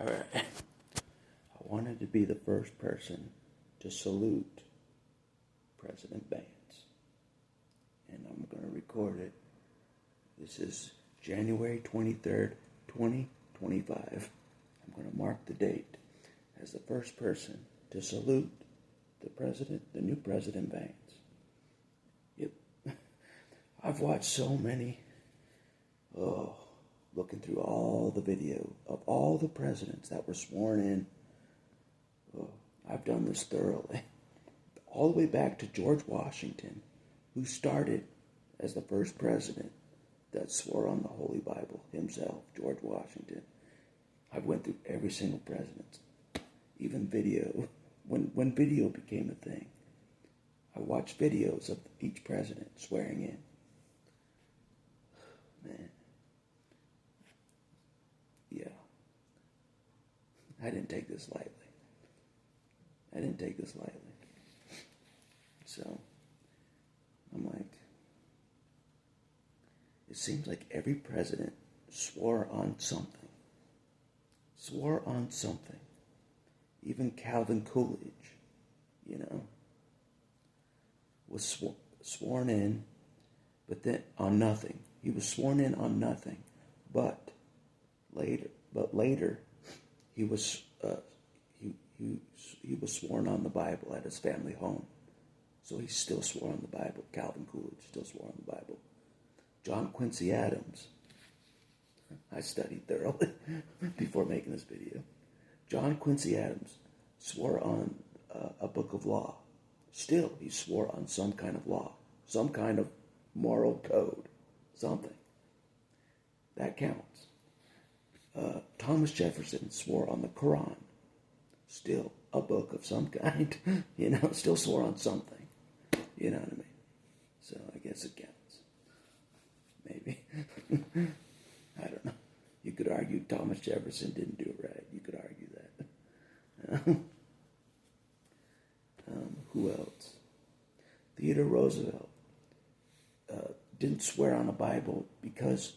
Alright. I wanted to be the first person to salute President Vance. And I'm going to record it. This is January 23rd, 2025. I'm going to mark the date as the first person to salute the new President Vance. Yep. I've watched so many, looking through all the video of all the presidents that were sworn in. I've done this thoroughly. All the way back to George Washington, who started as the first president that swore on the Holy Bible himself, George Washington. I've went through every single president, even video. When video became a thing, I watched videos of each president swearing in. Man. Yeah. I didn't take this lightly. So, I'm like, it seems like every president swore on something. Even Calvin Coolidge, was sworn in, but then on nothing. He was sworn in on nothing, but later, he was sworn on the Bible at his family home. So he still swore on the Bible. Calvin Coolidge still swore on the Bible. John Quincy Adams, I studied thoroughly before making this video. John Quincy Adams swore on a book of law. Still, he swore on some kind of law, some kind of moral code, something. That counts. Thomas Jefferson swore on the Quran. Still, a book of some kind, still swore on something. You know what I mean? So I guess it counts. Maybe. I don't know. You could argue Thomas Jefferson didn't do it right. You could argue that. Who else? Theodore Roosevelt didn't swear on the Bible because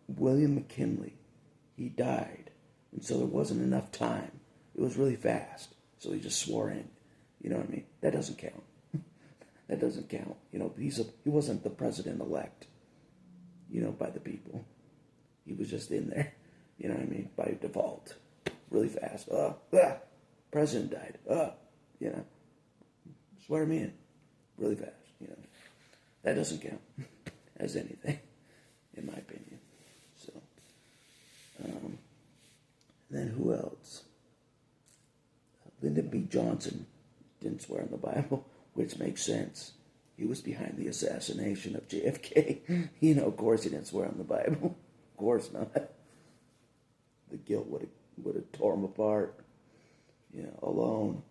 William McKinley, he died. And so there wasn't enough time. It was really fast. So he just swore in. You know what I mean? That doesn't count. That doesn't count. He wasn't the president-elect, by the people. He was just in there, you know what I mean, by default. Really fast. President died. Swear me in. Really fast, That doesn't count as anything, in my opinion. So, then who else? Lyndon B. Johnson didn't swear on the Bible, which makes sense. He was behind the assassination of JFK. Of course he didn't swear on the Bible. Of course not. The guilt would have tore him apart. Alone,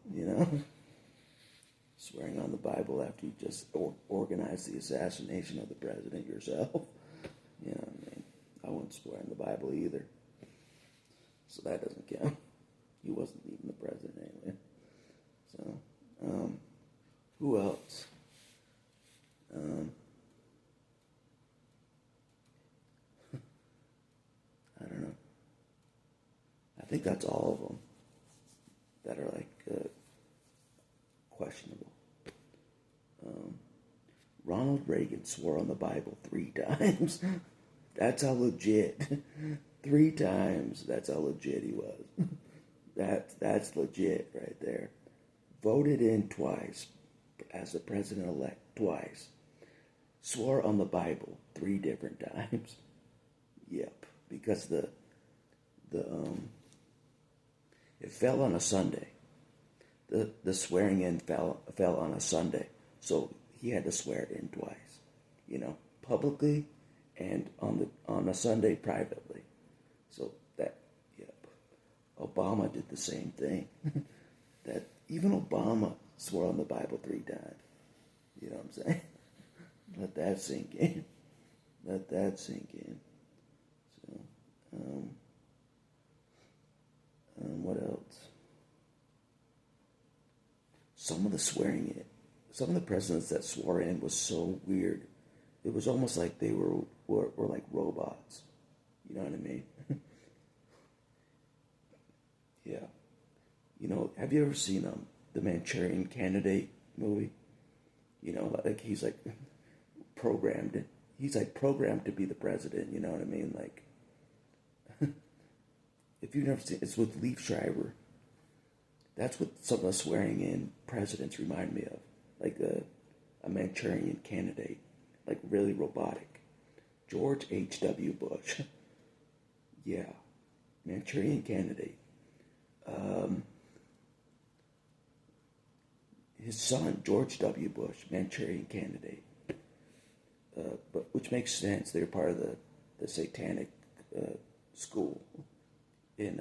Swearing on the Bible after you just organized the assassination of the president yourself. You know what I mean? I wouldn't swear on the Bible either. So that doesn't count. He wasn't even the president anyway. So, who else? I don't know. I think that's all of them that are questionable. Ronald Reagan swore on the Bible 3 times. That's how legit. 3 times. That's how legit he was. That's legit right there. Voted in twice as the president-elect twice. Swore on the Bible 3 different times. Yep, because it fell on a Sunday. The swearing in fell on a Sunday, so he had to swear in twice, publicly and on a Sunday privately. So Obama did the same thing. That even Obama swore on the Bible 3 times. You know what I'm saying? Let that sink in. So, what else? Some of the presidents that swore in was so weird. It was almost like they were like robots. You know what I mean? Yeah. Have you ever seen the Manchurian Candidate movie? Like he's like programmed. He's like programmed to be the president. You know what I mean? Like, if you've never seen, it's with Leaf Schreiber. That's what some of the swearing in presidents remind me of, like a Manchurian Candidate, like really robotic. George H.W. Bush. Yeah, Manchurian Candidate. His son, George W. Bush, Manchurian Candidate. But which makes sense. They're part of the satanic school in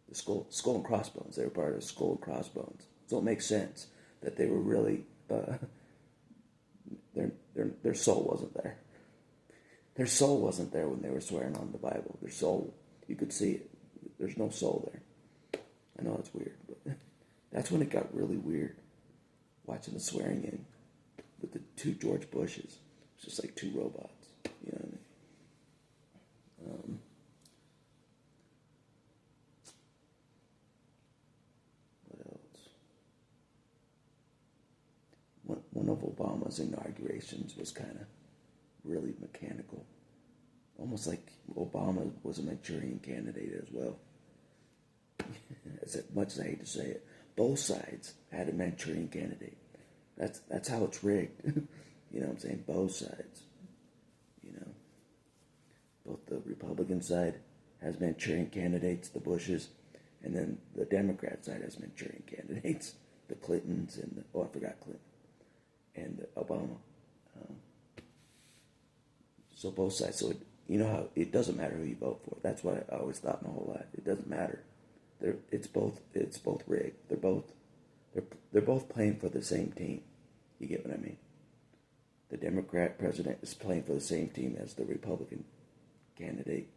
the skull and crossbones. They were part of the skull and crossbones. So it makes sense that they were really their soul wasn't there. Their soul wasn't there when they were swearing on the Bible. Their soul, you could see it. There's no soul there. I know it's weird, but that's when it got really weird. Watching the swearing in with the two George Bushes. It's just like two robots. You know what I mean? What else? One of Obama's inaugurations was kind of really mechanical. Almost like Obama was a Manchurian Candidate as well. As much as I hate to say it, both sides had a Manchurian Candidate. That's how it's rigged. You know what I'm saying? Both sides. Both the Republican side has Manchurian candidates, the Bushes, and then the Democrat side has Manchurian candidates, the Clintons and I forgot Clinton, and Obama. So both sides. So how it doesn't matter who you vote for. That's what I always thought my whole life. It doesn't matter. It's both rigged. They're both playing for the same team. You get what I mean? The Democrat president is playing for the same team as the Republican candidate.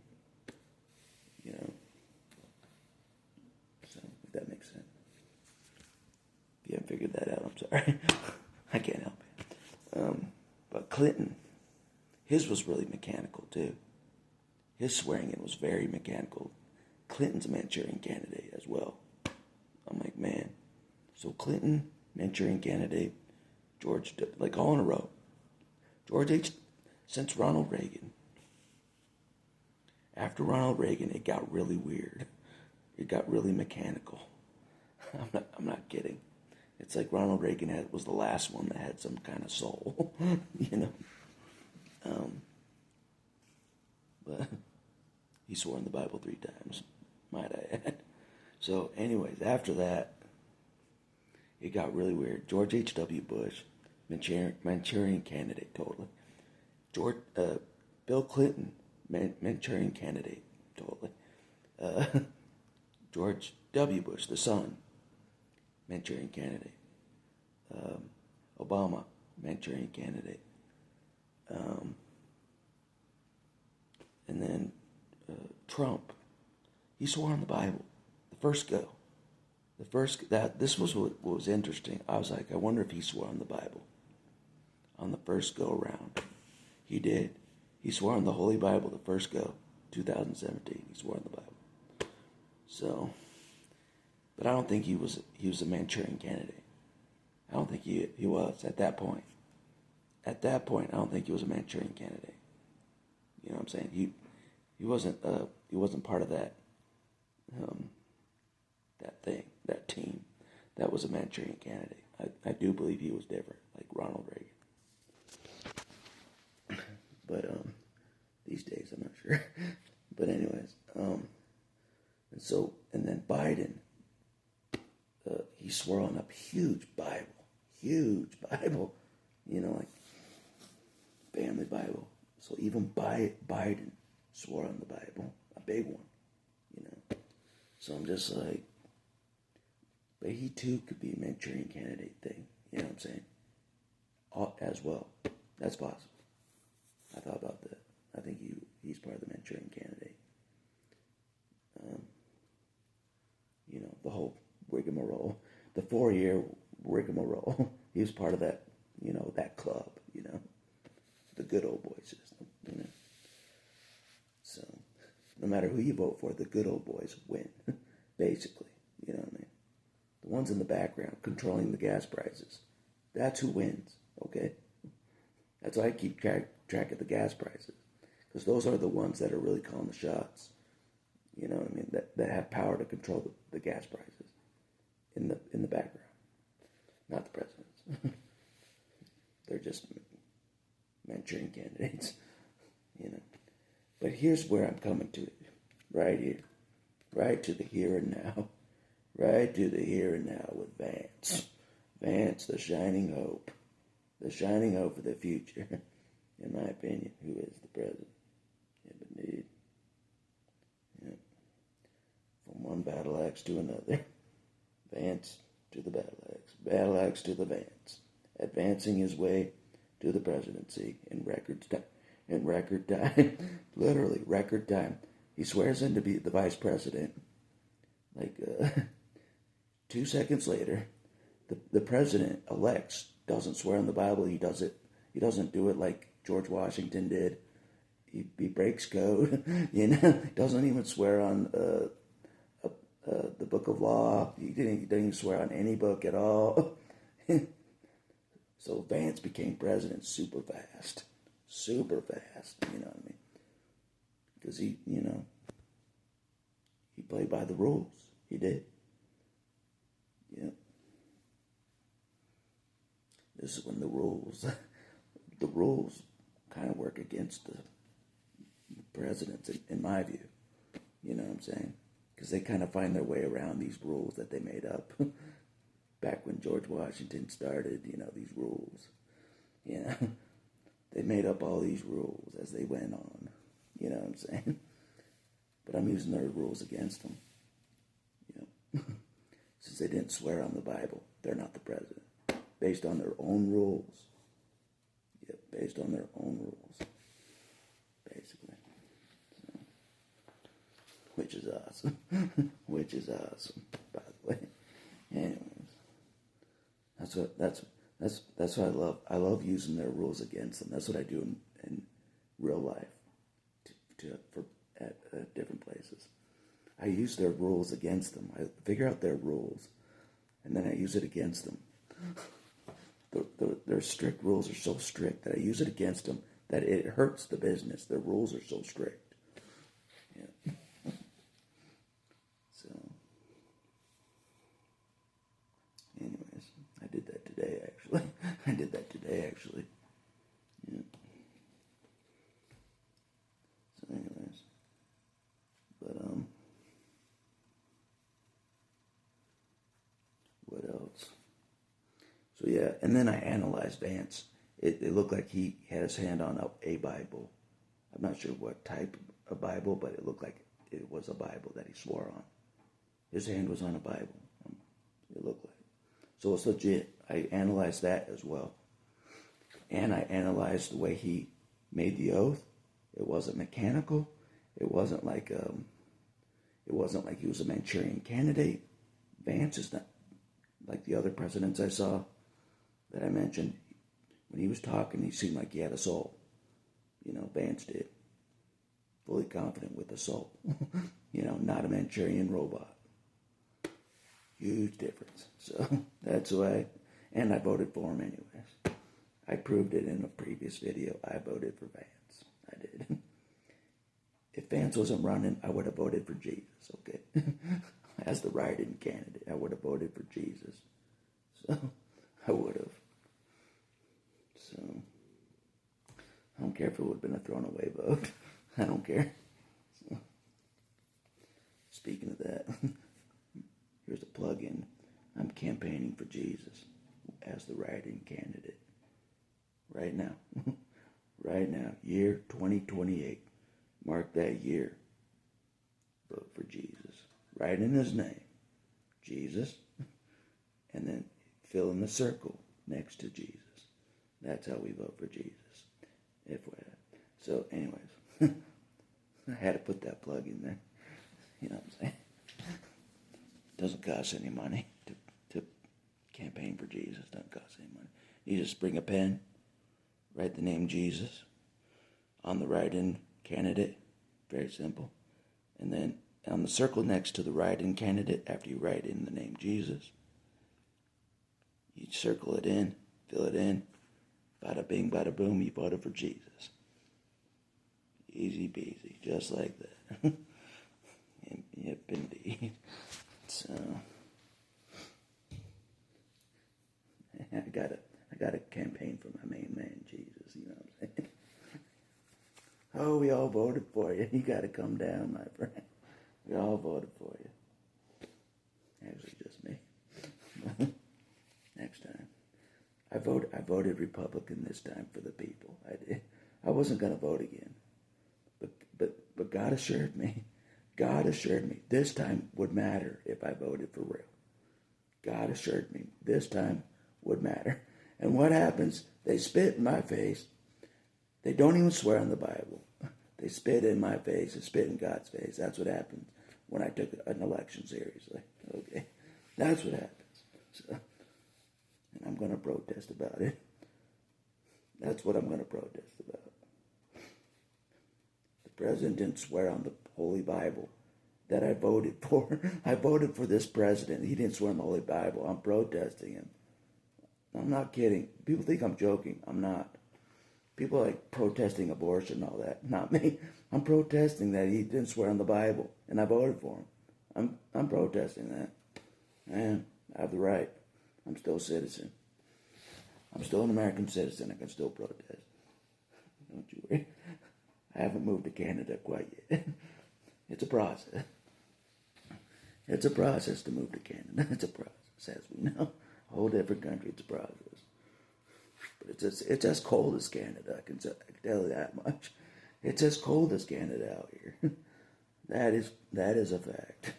So if that makes sense. If you haven't figured that out, I'm sorry. I can't help it. But Clinton, his was really mechanical too. His swearing in was very mechanical. Clinton's a Manchurian Candidate as well. I'm like, man. So Clinton, Manchurian Candidate, George, like all in a row. Since Ronald Reagan. After Ronald Reagan, it got really weird. It got really mechanical. I'm not kidding. It's like Ronald Reagan was the last one that had some kind of soul, But he swore in the Bible 3 times, might I add. So, anyways, after that, it got really weird. George H.W. Bush, Manchurian Candidate, totally. Bill Clinton, Manchurian Candidate, totally. George W. Bush, the son, Manchurian Candidate. Obama, Manchurian Candidate. And then Trump, he swore on the Bible. The first go. This was what was interesting. I was like, I wonder if he swore on the Bible. On the first go around. He did. He swore on the Holy Bible the first go, 2017. He swore on the Bible. So, but I don't think he was a Manchurian Candidate. I don't think he was at that point. At that point, I don't think he was a Manchurian Candidate. You know what I'm saying? He wasn't part of that that team. That was a Manchurian Candidate. I do believe he was different, like Ronald Reagan. But these days I'm not sure. But anyways, and then Biden, he swore on a huge Bible, like family Bible. So even Biden swore on the Bible, a big one, So I'm just like, but he too could be a Manchurian Candidate thing, you know what I'm saying? As well, that's possible. I thought about that. I think he's part of the Manchurian Candidate. The whole rigmarole, the 4-year rigmarole. He was part of that, that club, the good old boy system, So, no matter who you vote for, the good old boys win. basically. You know what I mean? The ones in the background controlling the gas prices. That's who wins, okay? That's why I keep track of the gas prices. Because those are the ones that are really calling the shots. You know what I mean? That have power to control the gas prices in the background. Not the presidents. They're just Manchurian candidates, you know. But here's where I'm coming to it. Right here. Right to the here and now. Right to the here and now with Vance. Vance, the shining hope. The shining hope for the future. In my opinion, who is the president. Yeah, but indeed. Yeah. From one battle axe to another. Vance to the battle axe. Battle axe to the Vance. Advancing his way to the presidency in record time. Literally, record time. He swears in to be the vice president. 2 seconds later, the president-elect doesn't swear on the Bible. He doesn't do it like George Washington did. He breaks code, you know. Doesn't even swear on the Book of Law. He didn't even swear on any book at all. So Vance became president super fast. Super fast, you know what I mean? Because he played by the rules. He did. Yeah. This is when the rules kind of work against the presidents, in my view. You know what I'm saying? Because they kind of find their way around these rules that they made up. Back when George Washington started, these rules. They made up all these rules as they went on. You know what I'm saying? But I'm using their rules against them. Since they didn't swear on the Bible, they're not the president. Based on their own rules. Yep, based on their own rules. Basically. So, which is awesome. Which is awesome, by the way. Anyways. That's what I love. I love using their rules against them. That's what I do in real life at different places. I use their rules against them. I figure out their rules, and then I use it against them. Their strict rules are so strict that I use it against them that it hurts the business. Their rules are so strict. Yeah. So, anyways, I did that today, actually. Yeah. So, anyways, but what else? So yeah, and then I analyzed Vance. It looked like he had his hand on a Bible. I'm not sure what type of Bible, but it looked like it was a Bible that he swore on. His hand was on a Bible. It looked like. So it's legit. I analyzed that as well. And I analyzed the way he made the oath. It wasn't mechanical. It wasn't like he was a Manchurian candidate. Vance is not like the other presidents I saw that I mentioned. When he was talking, he seemed like he had a soul. Vance did. Fully confident with a soul. Not a Manchurian robot. Huge difference. So that's why, and I voted for him anyways. I proved it in a previous video. I voted for Vance. I did. If Vance wasn't running, I would have voted for Jesus, okay? As the write-in candidate, I would have voted for Jesus. So, I would have. So, I don't care if it would have been a thrown-away vote. I don't care. So, speaking of that, here's a plug-in. I'm campaigning for Jesus as the write-in candidate. Right now. Right now. Year 2028. Mark that year. Vote for Jesus. Write in his name. Jesus. And then fill in the circle next to Jesus. That's how we vote for Jesus. FYI. So, anyways. I had to put that plug in there. You know what I'm saying? Doesn't cost any money to campaign for Jesus. Doesn't cost any money. You just bring a pen, write the name Jesus on the write-in candidate. Very simple. And then on the circle next to the write-in candidate, after you write in the name Jesus, you circle it in, fill it in, bada bing, bada boom, you voted for Jesus. Easy peasy, just like that. Yep, indeed. So, I got a campaign for my main man, Jesus, you know what I'm saying? Oh, we all voted for you. You got to come down, my friend. We all voted for you. Actually, just me. Next time. I voted Republican this time for the people. I did. I wasn't going to vote again. But God assured me this time would matter if I voted for real. God assured me this time would matter. And what happens? They spit in my face. They don't even swear on the Bible. They spit in my face and spit in God's face. That's what happens when I took an election seriously. Okay, that's what happens. So, and I'm going to protest about it. That's what I'm going to protest about. The president didn't swear on the Holy Bible that I voted for. I voted for this president. He didn't swear on the Holy Bible. I'm protesting him. I'm not kidding. People think I'm joking. I'm not. People are like protesting abortion and all that. Not me. I'm protesting that he didn't swear on the Bible, and I voted for him. I'm protesting that. And I have the right. I'm still a citizen. I'm still an American citizen. I can still protest. Don't you worry. I haven't moved to Canada quite yet. It's a process. It's a process to move to Canada. It's a process, as we know. A whole different country. It's a process. But it's as cold as Canada. I can tell you that much. It's as cold as Canada out here. That is a fact.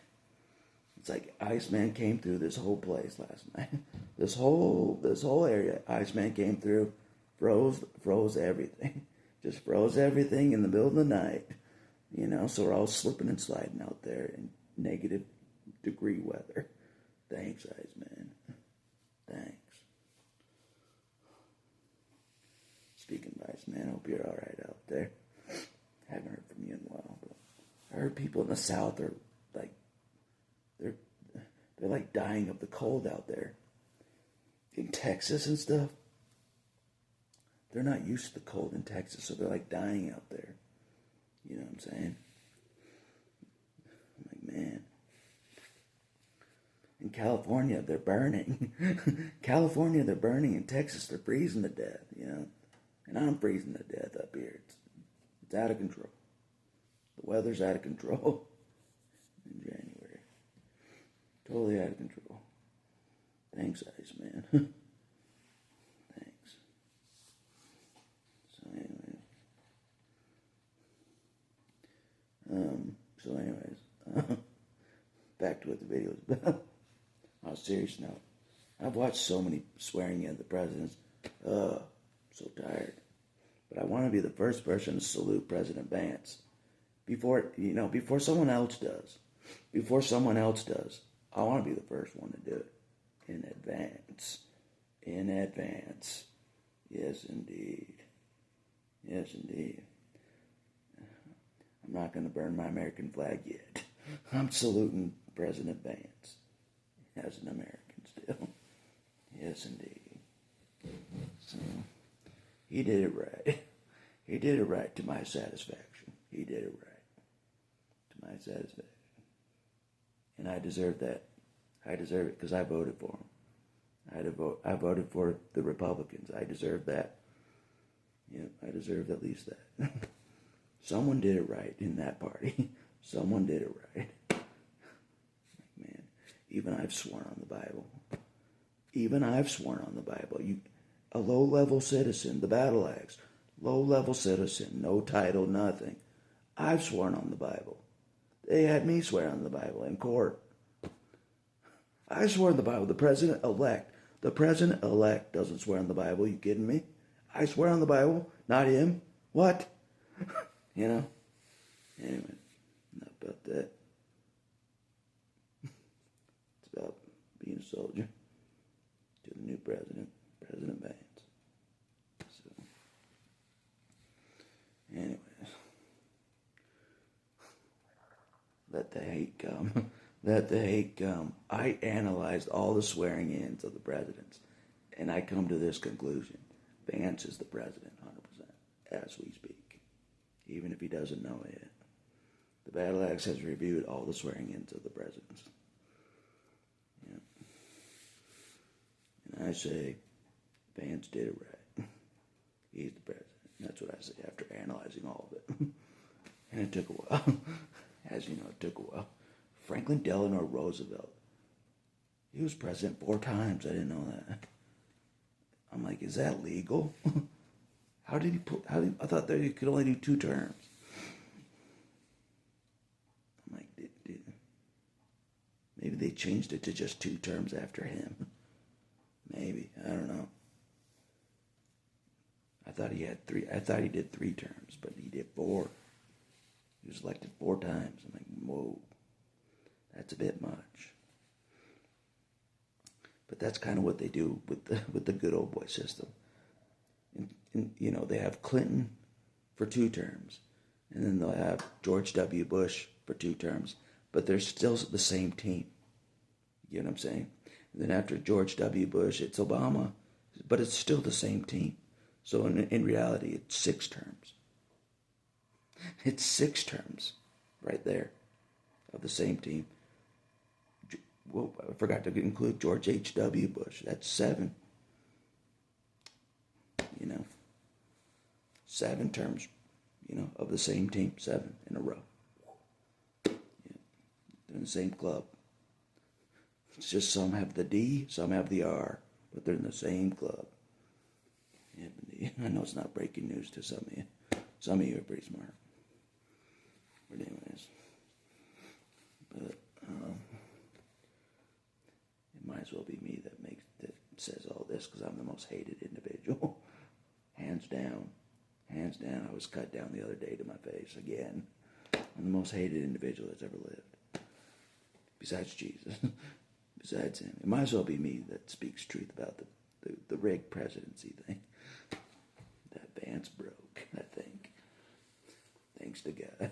It's like Iceman came through this whole place last night. This whole area, Iceman came through, froze everything. Just froze everything in the middle of the night. You know, so we're all slipping and sliding out there in negative degree weather. Thanks, Iceman. Thanks. Speaking of Iceman, I hope you're alright out there. Haven't heard from you in a while, but I heard people in the South are like, they're like dying of the cold out there. In Texas and stuff. They're not used to the cold in Texas, so they're like dying out there. You know what I'm saying? I'm like, man. In California, they're burning. California, they're burning. In Texas, they're freezing to death, you know? And I'm freezing to death up here. It's out of control. The weather's out of control in January. Totally out of control. Thanks, Iceman. Thanks. So anyways, back to what the video is about. On a serious note, I've watched so many swearing in the presidents. So tired. But I want to be the first person to salute President Vance before someone else does. Before someone else does, I want to be the first one to do it in advance. In advance. Yes, indeed. Yes, indeed. I'm not going to burn my American flag yet. I'm saluting President Vance as an American still. Yes, indeed. So, he did it right. He did it right to my satisfaction. He did it right to my satisfaction. And I deserve that. I deserve it because I voted for him. I voted for the Republicans. I deserve that. Yeah, I deserved at least that. Someone did it right in that party. Someone did it right. Man, even I've sworn on the Bible. Even I've sworn on the Bible. A low-level citizen, the battle axe, low-level citizen, no title, nothing. I've sworn on the Bible. They had me swear on the Bible in court. I swore on the Bible. The president-elect doesn't swear on the Bible. You kidding me? I swear on the Bible, not him. What? You know? Anyway, enough about that. It's about being a soldier to the new president, President Vance. So, anyways, let the hate come. Let the hate come. I analyzed all the swearing ins of the presidents, and I come to this conclusion. Vance is the president, 100%, as we speak, even if he doesn't know it yet. The Battle Axe has reviewed all the swearing ins of the presidents. Yeah. And I say, Vance did it right. He's the president. That's what I say after analyzing all of it. And it took a while. As you know, it took a while. Franklin Delano Roosevelt. He was president 4 times. I didn't know that. I'm like, is that legal? I thought that he could only do 2 terms. I'm like, maybe they changed it to just 2 terms after him. Maybe. I don't know. I thought he had 3. I thought he did 3 terms, but he did 4. He was elected 4 times. I'm like, whoa. That's a bit much. But that's kind of what they do with the good old boy system. And, you know, they have Clinton for 2 terms. And then they'll have George W. Bush for 2 terms. But they're still the same team. You know what I'm saying? And then after George W. Bush, it's Obama. But it's still the same team. So in reality, it's 6 terms. It's 6 terms right there of the same team. Well, I forgot to include George H.W. Bush. That's 7. You know, 7 terms, you know, of the same team. 7 in a row. Yeah. They're in the same club. It's just some have the D, some have the R, but they're in the same club. Yeah, I know it's not breaking news to some of you. Some of you are pretty smart. But anyways, it might as well be me that says all this because I'm the most hated individual. Hands down. Hands down. I was cut down the other day to my face again. I'm the most hated individual that's ever lived. Besides Jesus. Besides him. It might as well be me that speaks truth about the rigged presidency thing. That Vance broke, I think. Thanks to God.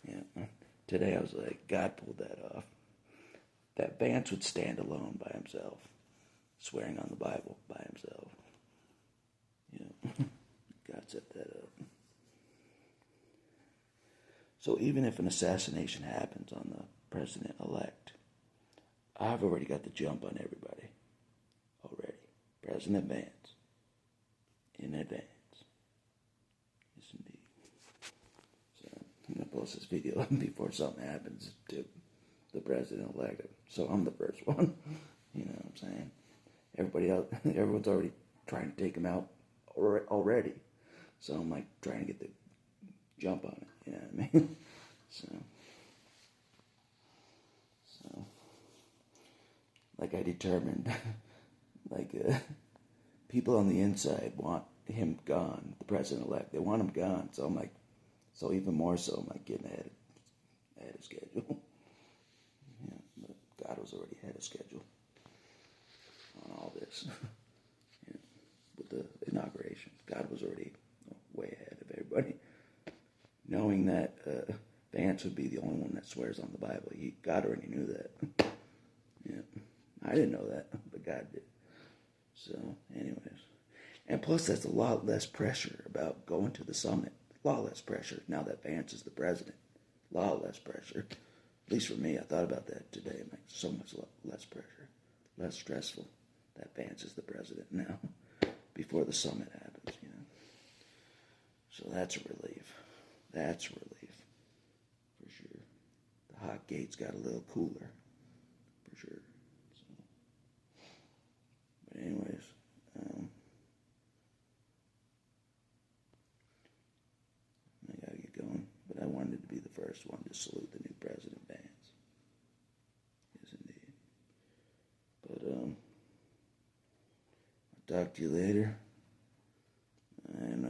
Yeah. Today I was like, God pulled that off. That Vance would stand alone by himself, swearing on the Bible by himself. Yeah. God set that up. So even if an assassination happens on the president-elect, I've already got the jump on everybody. Already. President Vance. In advance. Yes, indeed. So I'm going to post this video before something happens to the president-elect. So I'm the first one. You know what I'm saying? Everybody else, everyone's already trying to take him out already. So I'm like trying to get the jump on it. You know what I mean? So like I determined, like people on the inside want him gone, the president-elect. They want him gone. So I'm like, so even more so, I'm like getting ahead of schedule. Yeah, but God was already ahead of schedule on all this. Yeah, with the inauguration, God was already way ahead of everybody. Knowing that Vance would be the only one that swears on the Bible. God already knew that. Yeah, I didn't know that, but God did. So, anyways. And plus, that's a lot less pressure about going to the summit. A lot less pressure now that Vance is the president. A lot less pressure. At least for me, I thought about that today. I'm like, so much less pressure. Less stressful that Vance is the president now. Before the summit happens, you know. So that's a relief. That's a relief. For sure. The hot gates got a little cooler. For sure. So. But anyways. I gotta get going. But I wanted to be the first one to salute the new president, Vance. Yes, indeed. But, I'll talk to you later. And,